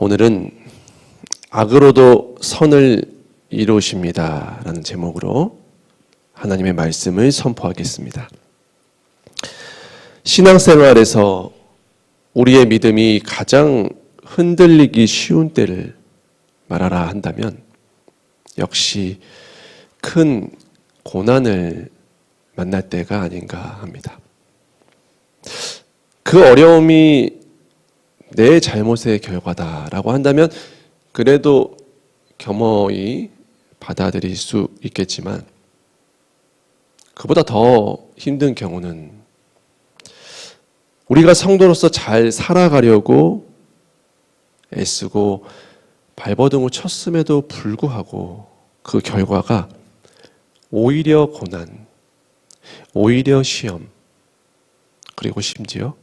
오늘은 악으로도 선을 이루십니다 라는 제목으로 하나님의 말씀을 선포하겠습니다. 신앙생활에서 우리의 믿음이 가장 흔들리기 쉬운 때를 말하라 한다면 역시 큰 고난을 만날 때가 아닌가 합니다. 그 어려움이 내 잘못의 결과다라고 한다면 그래도 겸허히 받아들일 수 있겠지만 그보다 더 힘든 경우는 우리가 성도로서 잘 살아가려고 애쓰고 발버둥을 쳤음에도 불구하고 그 결과가 오히려 고난, 오히려 시험, 그리고 심지어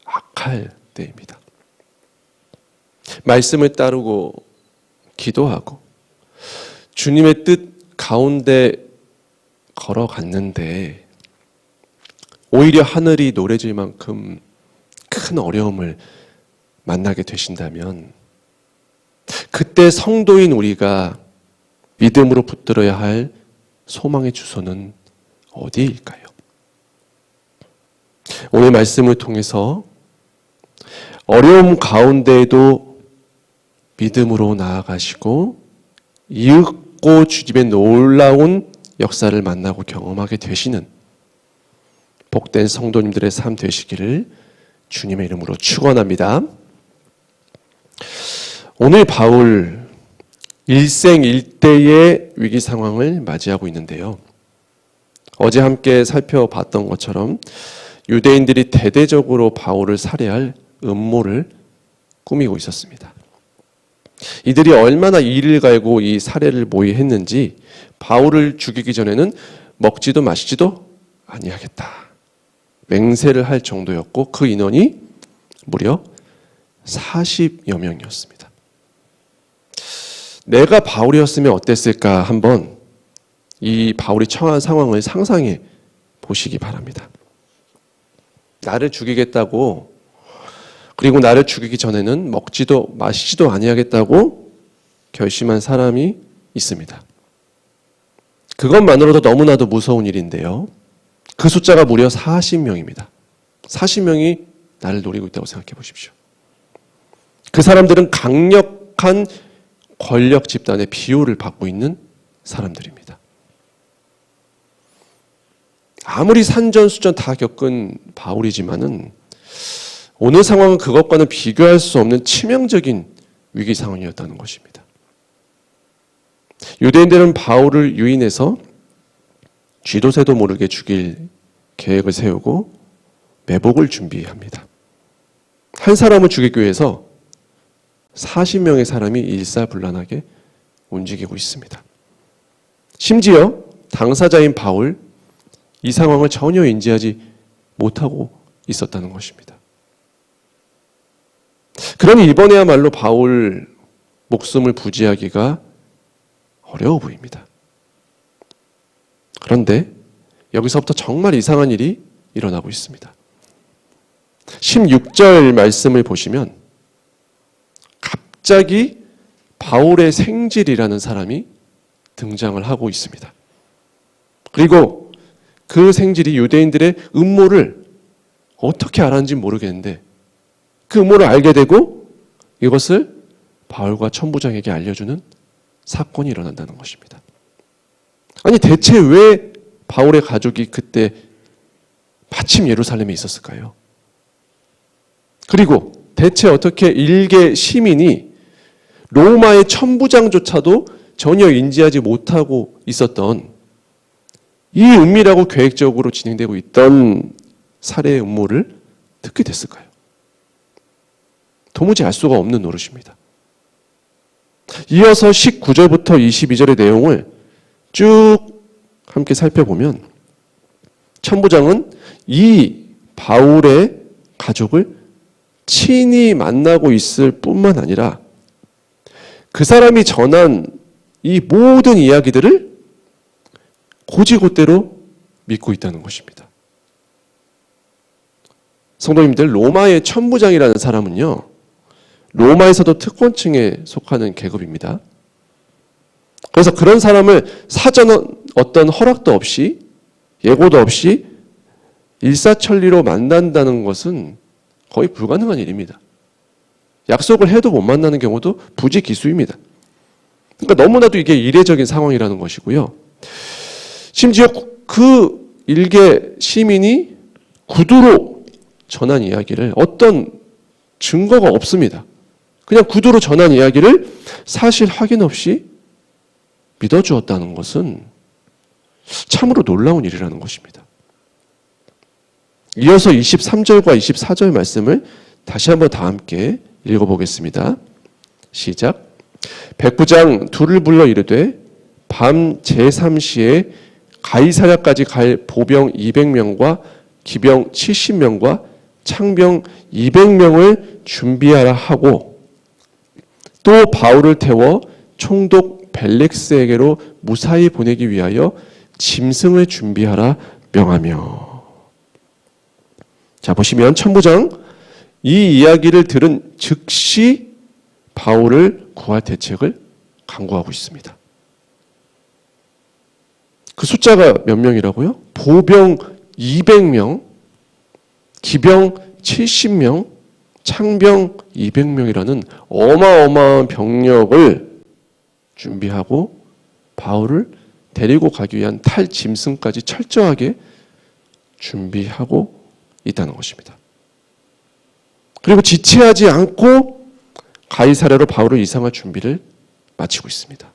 악할 때입니다. 말씀을 따르고 기도하고 주님의 뜻 가운데 걸어갔는데 오히려 하늘이 노래질 만큼 큰 어려움을 만나게 되신다면 그때 성도인 우리가 믿음으로 붙들어야 할 소망의 주소는 어디일까요? 오늘 말씀을 통해서 어려움 가운데에도 믿음으로 나아가시고 이윽고 주님의 놀라운 역사를 만나고 경험하게 되시는 복된 성도님들의 삶 되시기를 주님의 이름으로 축원합니다. 오늘 바울 일생일대의 위기 상황을 맞이하고 있는데요. 어제 함께 살펴봤던 것처럼 유대인들이 대대적으로 바울을 살해할 음모를 꾸미고 있었습니다. 이들이 얼마나 이를 갈고 이 살해를 모의했는지 바울을 죽이기 전에는 먹지도 마시지도 아니하겠다 맹세를 할 정도였고 그 인원이 무려 40여 명이었습니다. 내가 바울이었으면 어땠을까 한번 이 바울이 처한 상황을 상상해 보시기 바랍니다. 나를 죽이겠다고 그리고 나를 죽이기 전에는 먹지도 마시지도 아니하겠다고 결심한 사람이 있습니다. 그것만으로도 너무나도 무서운 일인데요. 그 숫자가 무려 40명입니다. 40명이 나를 노리고 있다고 생각해 보십시오. 그 사람들은 강력한 권력 집단의 비호를 받고 있는 사람들입니다. 아무리 산전수전 다 겪은 바울이지만은 오늘 상황은 그것과는 비교할 수 없는 치명적인 위기 상황이었다는 것입니다. 유대인들은 바울을 유인해서 쥐도 새도 모르게 죽일 계획을 세우고 매복을 준비합니다. 한 사람을 죽이기 위해서 40명의 사람이 일사불란하게 움직이고 있습니다. 심지어 당사자인 바울, 이 상황을 전혀 인지하지 못하고 있었다는 것입니다. 그러니 이번에야말로 바울 목숨을 부지하기가 어려워 보입니다. 그런데 여기서부터 정말 이상한 일이 일어나고 있습니다. 16절 말씀을 보시면 갑자기 바울의 생질이라는 사람이 등장을 하고 있습니다. 그리고 그 생질이 유대인들의 음모를 어떻게 알았는지 모르겠는데 그 음모를 알게 되고 이것을 바울과 천부장에게 알려주는 사건이 일어난다는 것입니다. 아니 대체 왜 바울의 가족이 그때 마침 예루살렘에 있었을까요? 그리고 대체 어떻게 일개 시민이 로마의 천부장조차도 전혀 인지하지 못하고 있었던 이 은밀하고 계획적으로 진행되고 있던 살해의 음모를 듣게 됐을까요? 도무지 알 수가 없는 노릇입니다. 이어서 19절부터 22절의 내용을 쭉 함께 살펴보면 천부장은 이 바울의 가족을 친히 만나고 있을 뿐만 아니라 그 사람이 전한 이 모든 이야기들을 고지고대로 믿고 있다는 것입니다. 성도님들, 로마의 천부장이라는 사람은요, 로마에서도 특권층에 속하는 계급입니다. 그래서 그런 사람을 사전 어떤 허락도 없이 예고도 없이 일사천리로 만난다는 것은 거의 불가능한 일입니다. 약속을 해도 못 만나는 경우도 부지기수입니다. 그러니까 너무나도 이게 이례적인 상황이라는 것이고요. 심지어 그 일개 시민이 구두로 전한 이야기를 어떤 증거가 없습니다. 그냥 구두로 전한 이야기를 사실 확인 없이 믿어주었다는 것은 참으로 놀라운 일이라는 것입니다. 이어서 23절과 24절 말씀을 다시 한번 다 함께 읽어보겠습니다. 시작. 백부장 둘을 불러 이르되 밤 제3시에 가이사랴까지 갈 보병 200명과 기병 70명과 창병 200명을 준비하라 하고 또 바울을 태워 총독 벨릭스에게로 무사히 보내기 위하여 짐승을 준비하라 명하며. 자, 보시면 천부장 이 이야기를 들은 즉시 바울을 구할 대책을 강구하고 있습니다. 그 숫자가 몇 명이라고요? 보병 200명, 기병 70명, 창병 200명이라는 어마어마한 병력을 준비하고 바울을 데리고 가기 위한 탈 짐승까지 철저하게 준비하고 있다는 것입니다. 그리고 지체하지 않고 가이사랴로 바울을 이송할 준비를 마치고 있습니다.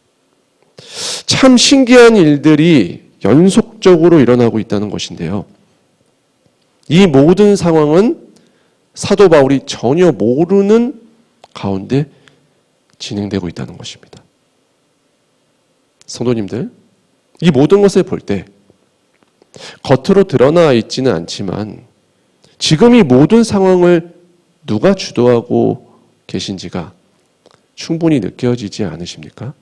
참 신기한 일들이 연속적으로 일어나고 있다는 것인데요. 이 모든 상황은 사도 바울이 전혀 모르는 가운데 진행되고 있다는 것입니다. 성도님들, 이 모든 것을 볼 때 겉으로 드러나 있지는 않지만 지금 이 모든 상황을 누가 주도하고 계신지가 충분히 느껴지지 않으십니까?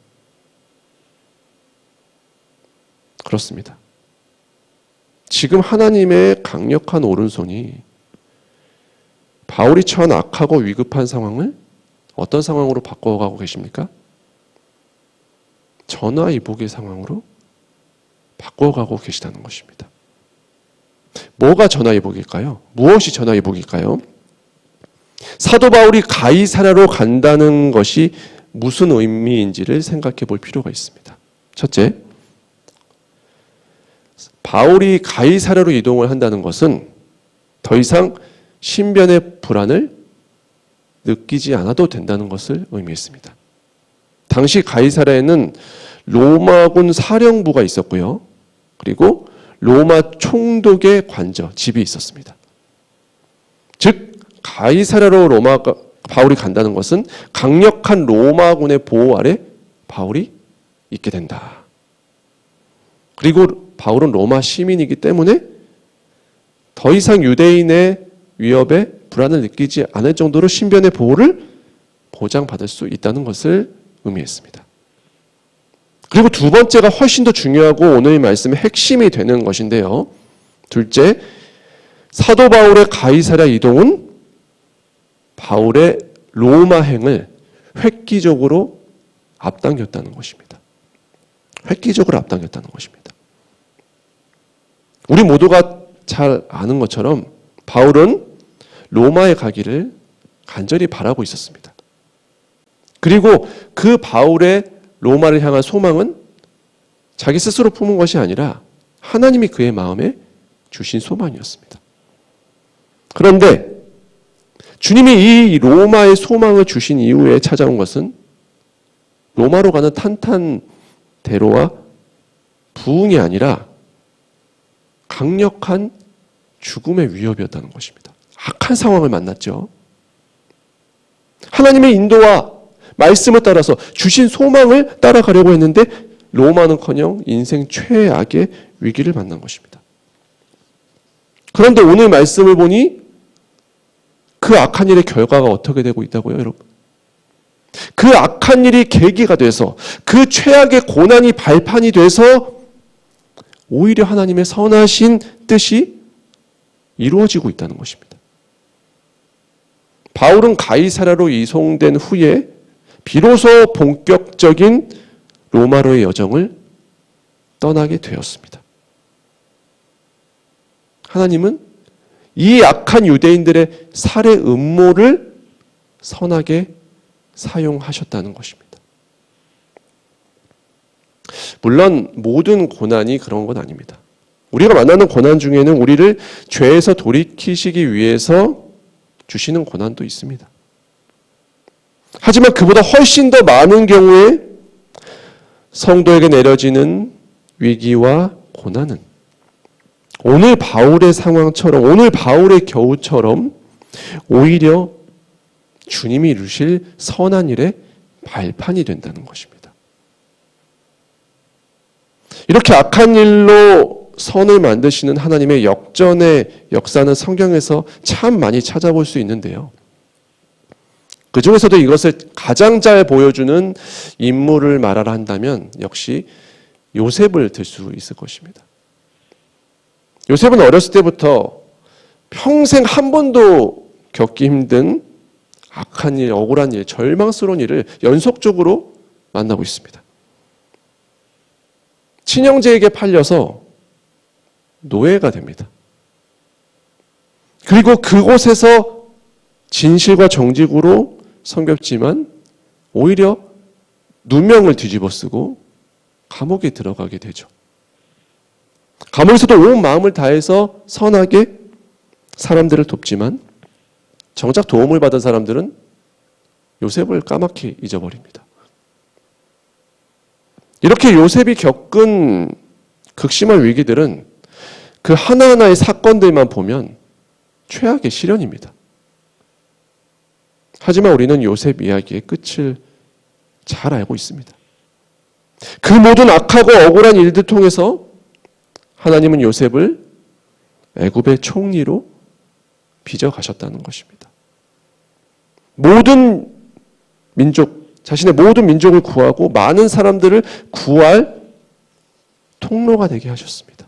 그렇습니다. 지금 하나님의 강력한 오른손이 바울이 처한 악하고 위급한 상황을 어떤 상황으로 바꿔가고 계십니까? 전화위복의 상황으로 바꿔가고 계시다는 것입니다. 뭐가 전화위복일까요? 무엇이 전화위복일까요? 사도 바울이 가이사랴로 간다는 것이 무슨 의미인지를 생각해 볼 필요가 있습니다. 첫째, 바울이 가이사랴로 이동을 한다는 것은 더 이상 신변의 불안을 느끼지 않아도 된다는 것을 의미했습니다. 당시 가이사랴에는 로마군 사령부가 있었고요. 그리고 로마 총독의 관저, 집이 있었습니다. 즉 가이사랴로 바울이 간다는 것은 강력한 로마군의 보호 아래 바울이 있게 된다. 그리고 바울은 로마 시민이기 때문에 더 이상 유대인의 위협에 불안을 느끼지 않을 정도로 신변의 보호를 보장받을 수 있다는 것을 의미했습니다. 그리고 두 번째가 훨씬 더 중요하고 오늘 말씀의 핵심이 되는 것인데요. 둘째, 사도 바울의 가이사랴 이동은 바울의 로마행을 획기적으로 앞당겼다는 것입니다. 획기적으로 앞당겼다는 것입니다. 우리 모두가 잘 아는 것처럼 바울은 로마에 가기를 간절히 바라고 있었습니다. 그리고 그 바울의 로마를 향한 소망은 자기 스스로 품은 것이 아니라 하나님이 그의 마음에 주신 소망이었습니다. 그런데 주님이 이 로마의 소망을 주신 이후에 찾아온 것은 로마로 가는 탄탄대로와 부흥이 아니라 강력한 죽음의 위협이었다는 것입니다. 악한 상황을 만났죠. 하나님의 인도와 말씀을 따라서 주신 소망을 따라가려고 했는데 로마는커녕 인생 최악의 위기를 만난 것입니다. 그런데 오늘 말씀을 보니 그 악한 일의 결과가 어떻게 되고 있다고요, 여러분? 그 악한 일이 계기가 돼서 그 최악의 고난이 발판이 돼서 오히려 하나님의 선하신 뜻이 이루어지고 있다는 것입니다. 바울은 가이사랴로 이송된 후에 비로소 본격적인 로마로의 여정을 떠나게 되었습니다. 하나님은 이 악한 유대인들의 살해 음모를 선하게 사용하셨다는 것입니다. 물론 모든 고난이 그런 건 아닙니다. 우리가 만나는 고난 중에는 우리를 죄에서 돌이키시기 위해서 주시는 고난도 있습니다. 하지만 그보다 훨씬 더 많은 경우에 성도에게 내려지는 위기와 고난은 오늘 바울의 상황처럼, 오늘 바울의 겨우처럼 오히려 주님이 이루실 선한 일의 발판이 된다는 것입니다. 이렇게 악한 일로 선을 만드시는 하나님의 역전의 역사는 성경에서 참 많이 찾아볼 수 있는데요. 그 중에서도 이것을 가장 잘 보여주는 인물을 말하라 한다면 역시 요셉을 들 수 있을 것입니다. 요셉은 어렸을 때부터 평생 한 번도 겪기 힘든 악한 일, 억울한 일, 절망스러운 일을 연속적으로 만나고 있습니다. 친형제에게 팔려서 노예가 됩니다. 그리고 그곳에서 진실과 정직으로 섬겼지만 오히려 누명을 뒤집어 쓰고 감옥에 들어가게 되죠. 감옥에서도 온 마음을 다해서 선하게 사람들을 돕지만 정작 도움을 받은 사람들은 요셉을 까맣게 잊어버립니다. 이렇게 요셉이 겪은 극심한 위기들은 그 하나하나의 사건들만 보면 최악의 시련입니다. 하지만 우리는 요셉 이야기의 끝을 잘 알고 있습니다. 그 모든 악하고 억울한 일들 통해서 하나님은 요셉을 애굽의 총리로 빚어가셨다는 것입니다. 모든 민족, 자신의 모든 민족을 구하고 많은 사람들을 구할 통로가 되게 하셨습니다.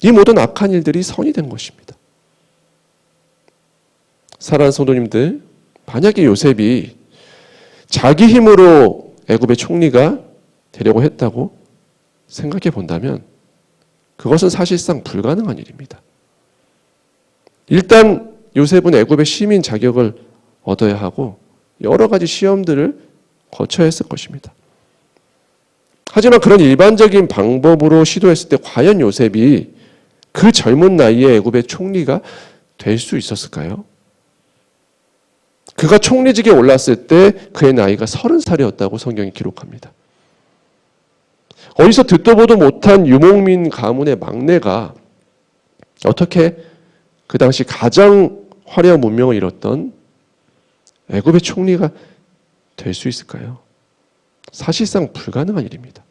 이 모든 악한 일들이 선이 된 것입니다. 사랑하는 성도님들, 만약에 요셉이 자기 힘으로 애굽의 총리가 되려고 했다고 생각해 본다면 그것은 사실상 불가능한 일입니다. 일단 요셉은 애굽의 시민 자격을 얻어야 하고 여러 가지 시험들을 거쳐야 했을 것입니다. 하지만 그런 일반적인 방법으로 시도했을 때 과연 요셉이 그 젊은 나이에 애굽의 총리가 될 수 있었을까요? 그가 총리직에 올랐을 때 그의 나이가 30살이었다고 성경이 기록합니다. 어디서 듣도 보도 못한 유목민 가문의 막내가 어떻게 그 당시 가장 화려한 문명을 이뤘던 애굽의 총리가 될 수 있을까요? 사실상 불가능한 일입니다.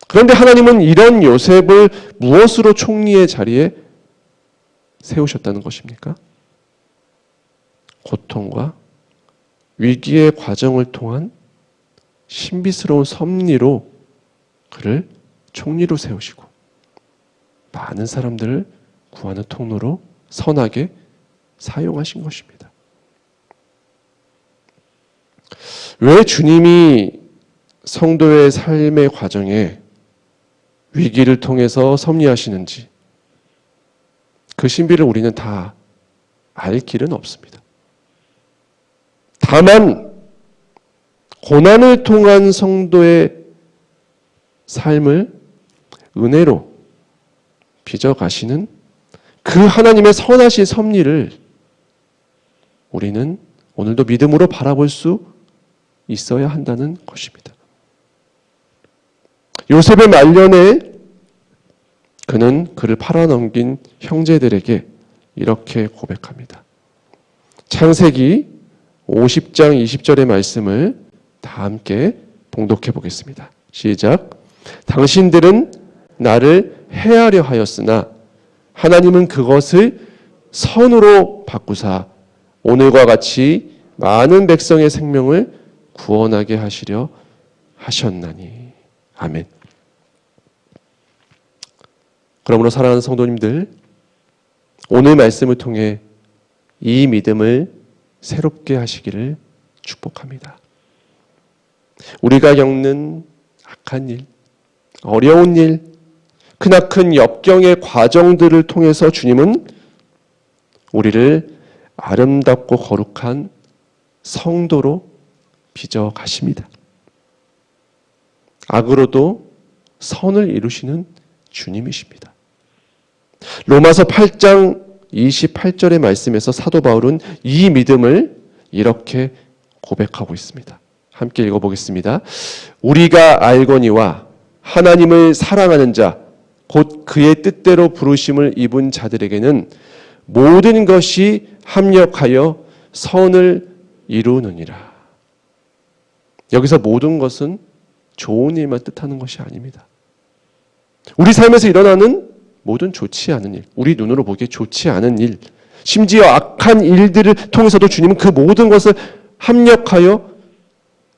그런데 하나님은 이런 요셉을 무엇으로 총리의 자리에 세우셨다는 것입니까? 고통과 위기의 과정을 통한 신비스러운 섭리로 그를 총리로 세우시고 많은 사람들을 구하는 통로로 선하게 사용하신 것입니다. 왜 주님이 성도의 삶의 과정에 위기를 통해서 섭리하시는지 그 신비를 우리는 다 알 길은 없습니다. 다만 고난을 통한 성도의 삶을 은혜로 빚어가시는 그 하나님의 선하신 섭리를 우리는 오늘도 믿음으로 바라볼 수 있어야 한다는 것입니다. 요셉의 말년에 그는 그를 팔아넘긴 형제들에게 이렇게 고백합니다. 창세기 50장 20절의 말씀을 다 함께 봉독해 보겠습니다. 시작. 당신들은 나를 해하려 하였으나 하나님은 그것을 선으로 바꾸사 오늘과 같이 많은 백성의 생명을 구원하게 하시려 하셨나니. 아멘. 그러므로 사랑하는 성도님들, 오늘 말씀을 통해 이 믿음을 새롭게 하시기를 축복합니다. 우리가 겪는 악한 일, 어려운 일, 크나큰 역경의 과정들을 통해서 주님은 우리를 아름답고 거룩한 성도로 빚어 가십니다. 악으로도 선을 이루시는 주님이십니다. 로마서 8장 28절의 말씀에서 사도 바울은 이 믿음을 이렇게 고백하고 있습니다. 함께 읽어보겠습니다. 우리가 알거니와 하나님을 사랑하는 자, 곧 그의 뜻대로 부르심을 입은 자들에게는 모든 것이 합력하여 선을 이루느니라. 여기서 모든 것은 좋은 일만 뜻하는 것이 아닙니다. 우리 삶에서 일어나는 모든 좋지 않은 일, 우리 눈으로 보기에 좋지 않은 일, 심지어 악한 일들을 통해서도 주님은 그 모든 것을 합력하여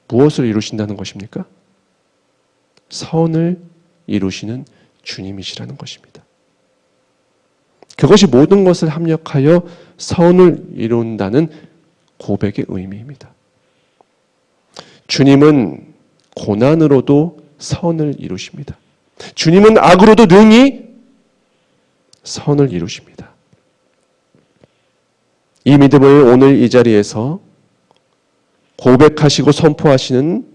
무엇을 이루신다는 것입니까? 선을 이루시는 주님이시라는 것입니다. 그것이 모든 것을 합력하여 선을 이룬다는 고백의 의미입니다. 주님은 고난으로도 선을 이루십니다. 주님은 악으로도 능히 선을 이루십니다. 이 믿음을 오늘 이 자리에서 고백하시고 선포하시는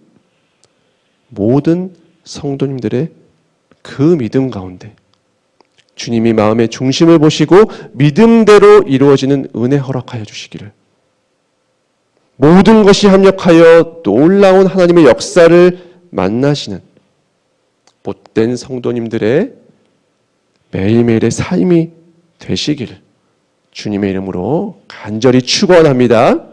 모든 성도님들의 그 믿음 가운데 주님이 마음의 중심을 보시고 믿음대로 이루어지는 은혜 허락하여 주시기를, 모든 것이 합력하여 놀라운 하나님의 역사를 만나시는 못된 성도님들의 매일매일의 삶이 되시기를 주님의 이름으로 간절히 축원합니다.